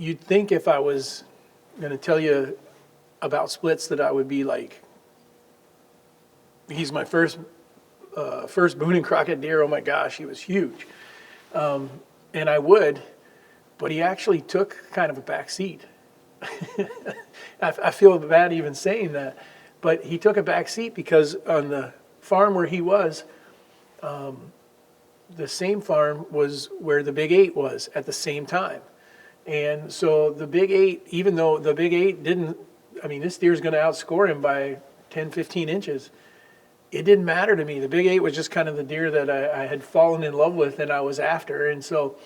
you'd think if I was going to tell you about splits that I would be like, he's my first Boone and Crockett deer. Oh my gosh, he was huge. And I would, but he actually took kind of a back seat. I feel bad even saying that, but he took a back seat because on the farm where he was, the same farm was where the Big 8 was at the same time. And so the Big 8, even though the Big 8 didn't, I mean, this deer's going to outscore him by 10, 15 inches. It didn't matter to me. The Big 8 was just kind of the deer that I had fallen in love with and I was after. And so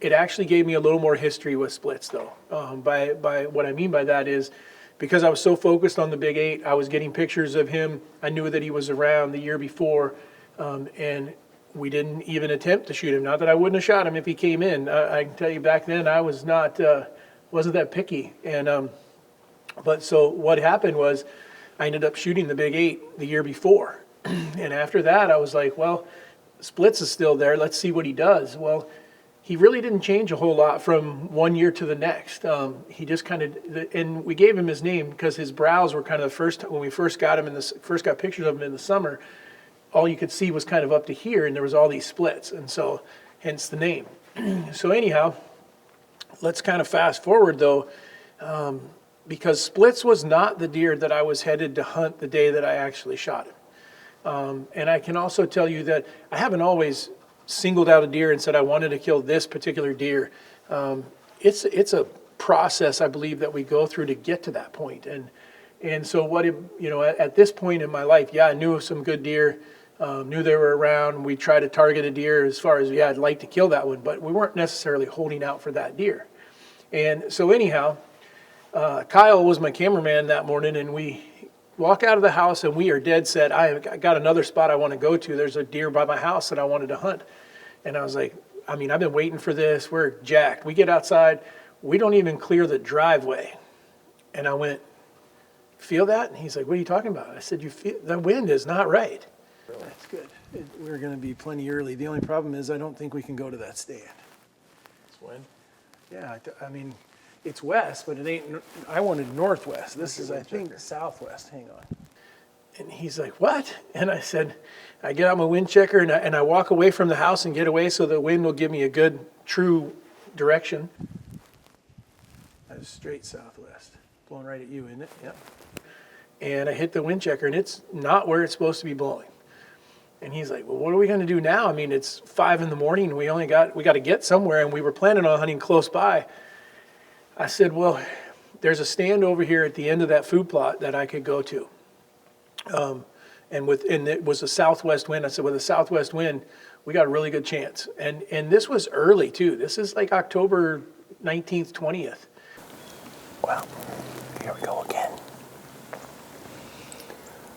it actually gave me a little more history with splits, though. By what I mean by that is because I was so focused on the Big 8, I was getting pictures of him. I knew that he was around the year before, and we didn't even attempt to shoot him. Not that I wouldn't have shot him if he came in. I can tell you back then I was not wasn't that picky. And but so what happened was I ended up shooting the Big 8 the year before. And after that, I was like, well, splits is still there. Let's see what he does. Well, he really didn't change a whole lot from one year to the next. He just kind of, and we gave him his name because his brows were kind of the first, when we first got him first got pictures of him in the summer, all you could see was kind of up to here and there was all these splits. And so hence the name. So anyhow, let's kind of fast forward though. Because splits was not the deer that I was headed to hunt the day that I actually shot him. And I can also tell you that I haven't always singled out a deer and said I wanted to kill this particular deer. It's a process, I believe, that we go through to get to that point. And so what, at this point in my life, yeah, I knew of some good deer, knew they were around. We tried to target a deer as far as, yeah, I'd like to kill that one, but we weren't necessarily holding out for that deer. And so anyhow, Kyle was my cameraman that morning, and we walk out of the house, and we are dead set. I got another spot I want to go to. There's a deer by my house that I wanted to hunt. And I was like, I mean, I've been waiting for this. We're jacked. We get outside. We don't even clear the driveway. And I went, feel that? And he's like, what are you talking about? I said, you feel the wind is not right. That's good. We're going to be plenty early. The only problem is I don't think we can go to that stand. It's wind? Yeah, I mean, it's west, but it ain't, I wanted northwest. This is, I think, southwest. Hang on. And he's like, what? And I said, I get out my wind checker and I walk away from the house and get away so the wind will give me a good, true direction. That is straight southwest. Blowing right at you, isn't it? Yeah. And I hit the wind checker and it's not where it's supposed to be blowing. And he's like, well, what are we going to do now? I mean, it's 5 a.m. and we got to get somewhere, and we were planning on hunting close by. I said, well, there's a stand over here at the end of that food plot that I could go to. And it was a southwest wind. I said, with a southwest wind, we got a really good chance. And this was early too. This is like October 19th, 20th. Well, here we go again.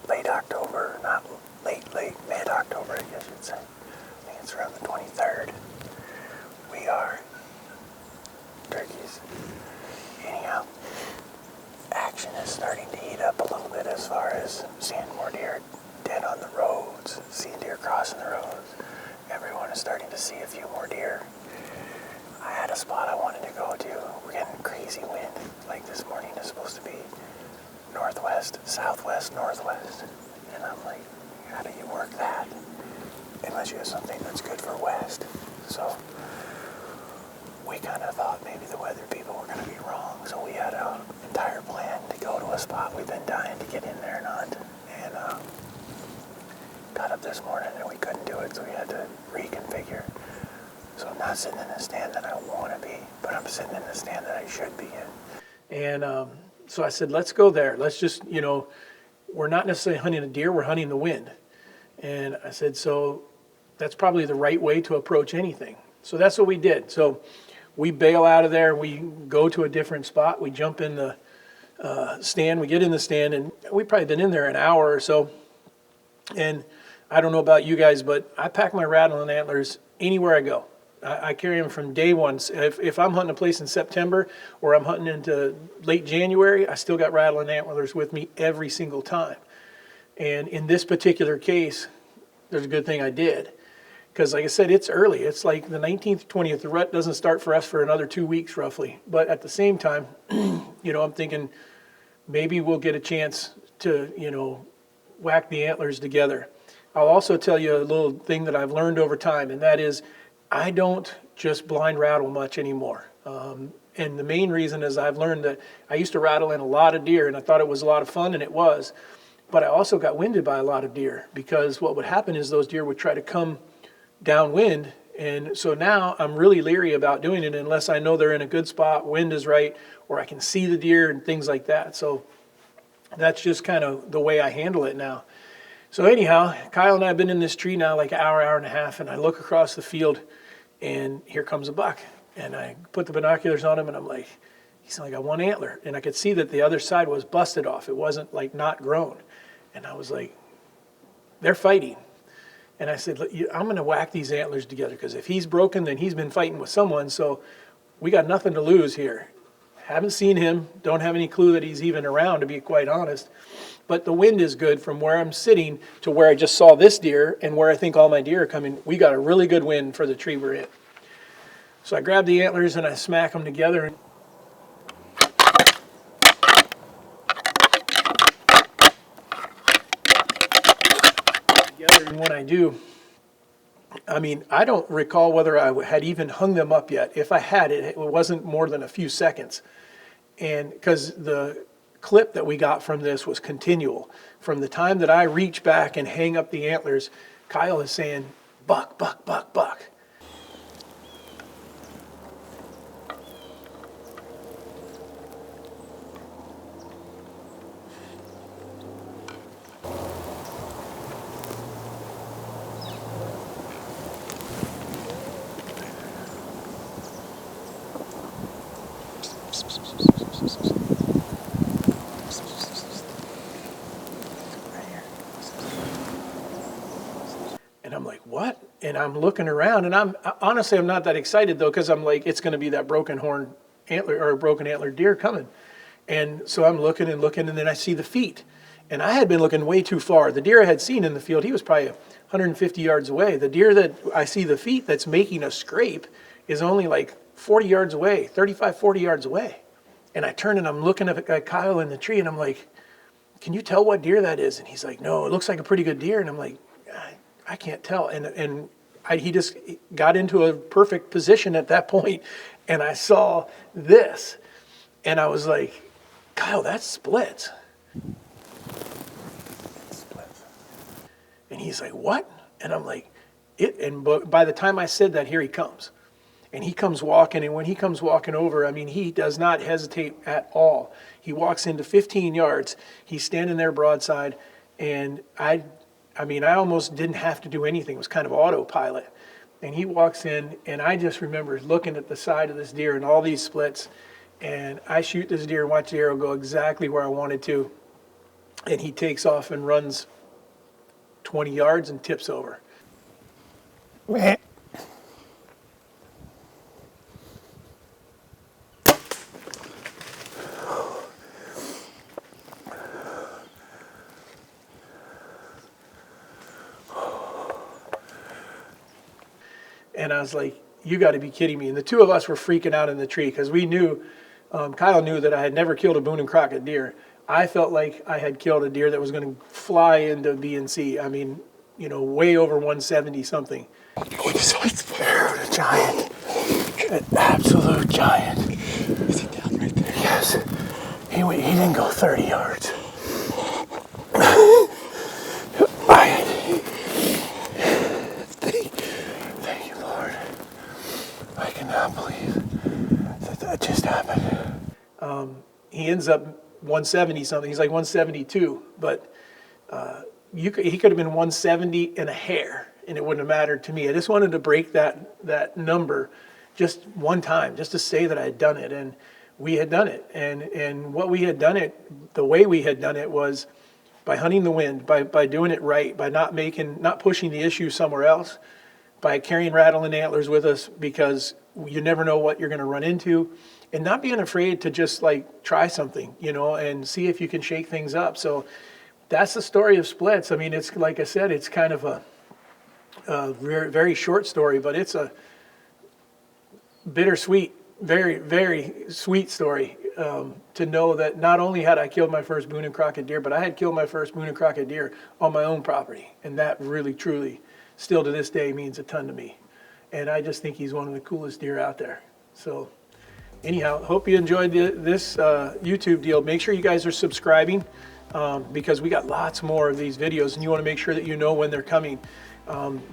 Late October, not late, mid-October, I guess you'd say. I think it's around the 23rd. We are turkeys. Anyhow, action is starting to heat up a little bit as far as seeing more deer dead on the roads, seeing deer crossing the roads. Everyone is starting to see a few more deer. I had a spot I wanted to go to. We're getting crazy wind. Like this morning is supposed to be northwest, southwest, northwest. And I'm like, how do you work that? Unless you have something that's good for west. So we kind of thought maybe the weather people were going to be wrong. So we had an entire plan to go to a spot we've been dying to get in there and hunt. And got up this morning and we couldn't do it, so we had to reconfigure. So I'm not sitting in the stand that I want to be, but I'm sitting in the stand that I should be in. And so I said, let's go there. Let's just, we're not necessarily hunting a deer, we're hunting the wind. And I said, so that's probably the right way to approach anything. So that's what we did. So we bail out of there, we go to a different spot, we jump in the stand, we get in the stand, and we've probably been in there an hour or so. And I don't know about you guys, but I pack my Rattling Antlers anywhere I go. I carry them from day one. If I'm hunting a place in September or I'm hunting into late January, I still got Rattling Antlers with me every single time. And in this particular case, there's a good thing I did, because like I said, it's early. It's like the 19th, 20th. The rut doesn't start for us for another 2 weeks roughly. But at the same time, I'm thinking maybe we'll get a chance to, whack the antlers together. I'll also tell you a little thing that I've learned over time, and that is I don't just blind rattle much anymore. And the main reason is I've learned that I used to rattle in a lot of deer, and I thought it was a lot of fun, and it was. But I also got winded by a lot of deer, because what would happen is those deer would try to come downwind. And so now I'm really leery about doing it unless I know they're in a good spot, wind is right, or I can see the deer and things like that. So that's just kind of the way I handle it now. So anyhow, Kyle and I have been in this tree now like an hour, hour and a half, and I look across the field, and here comes a buck. And I put the binoculars on him, and I'm like, he's like, I got one antler. And I could see that the other side was busted off. It wasn't like not grown. And I was like, they're fighting. And I said, I'm going to whack these antlers together, because if he's broken, then he's been fighting with someone. So we got nothing to lose here. Haven't seen him. Don't have any clue that he's even around, to be quite honest. But the wind is good from where I'm sitting to where I just saw this deer and where I think all my deer are coming. We got a really good wind for the tree we're in. So I grab the antlers and I smack them together. And when I do, I don't recall whether I had even hung them up yet. If I had it, it wasn't more than a few seconds. And because the clip that we got from this was continual. From the time that I reach back and hang up the antlers, Kyle is saying, buck, buck, buck, buck. And I'm like, what? And I'm looking around, and I'm not that excited though, because I'm like, it's going to be that broken horn antler or broken antler deer coming. And so I'm looking and looking, and then I see the feet. And I had been looking way too far. The deer I had seen in the field, he was probably 150 yards away. The deer that I see the feet that's making a scrape is only like 40 yards away, 35, 40 yards away. And I turn and I'm looking at Kyle in the tree, and I'm like, can you tell what deer that is? And he's like, no, it looks like a pretty good deer. And I'm like, I can't tell. And he just got into a perfect position at that point, and I saw this, and I was like, Kyle, that's splits. And he's like, what? And I'm like, but by the time I said that, here he comes. And he comes walking, and when he comes walking over, he does not hesitate at all. He walks into 15 yards. He's standing there broadside, and I almost didn't have to do anything. It was kind of autopilot. And he walks in, and I just remember looking at the side of this deer and all these splits, and I shoot this deer and watch the arrow go exactly where I wanted to. And he takes off and runs 20 yards and tips over. And I was like, you got to be kidding me. And the two of us were freaking out in the tree, because we knew, Kyle knew that I had never killed a Boone and Crockett deer. I felt like I had killed a deer that was going to fly into B&C. Way over 170 something. A giant. An absolute giant. Is he down right there? Yes. He didn't go 30 yards. Thank you, Lord. I cannot believe that just happened. He ends up 170 something. He's like 172, but he could have been 170 and a hair, and it wouldn't have mattered to me. I just wanted to break that number just one time, just to say that I had done it, and we had done it. And what we had done it, the way we had done it was by hunting the wind, by doing it right, by not pushing the issue somewhere else, by carrying Rattling Antlers with us, because you never know what you're going to run into, and not being afraid to just like try something, and see if you can shake things up. So that's the story of splits. It's like I said, it's kind of very, very short story, but it's a bittersweet, very, very sweet story, to know that not only had I killed my first Boone and Crockett deer, but I had killed my first Boone and Crockett deer on my own property. And that really, truly, still to this day, means a ton to me. And I just think he's one of the coolest deer out there. So anyhow, hope you enjoyed this YouTube deal. Make sure you guys are subscribing, because we got lots more of these videos, and you want to make sure that you know when they're coming.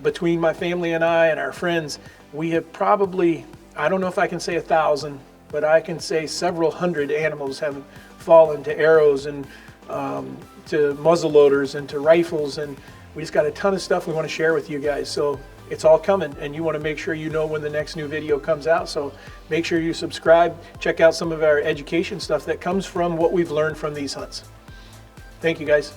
Between my family and I and our friends, we have probably, I don't know if I can say 1,000, but I can say several hundred animals have fallen to arrows and to muzzle loaders and to rifles, and we just got a ton of stuff we want to share with you guys. So it's all coming, and you want to make sure you know when the next new video comes out. So make sure you subscribe, check out some of our education stuff that comes from what we've learned from these hunts. Thank you, guys.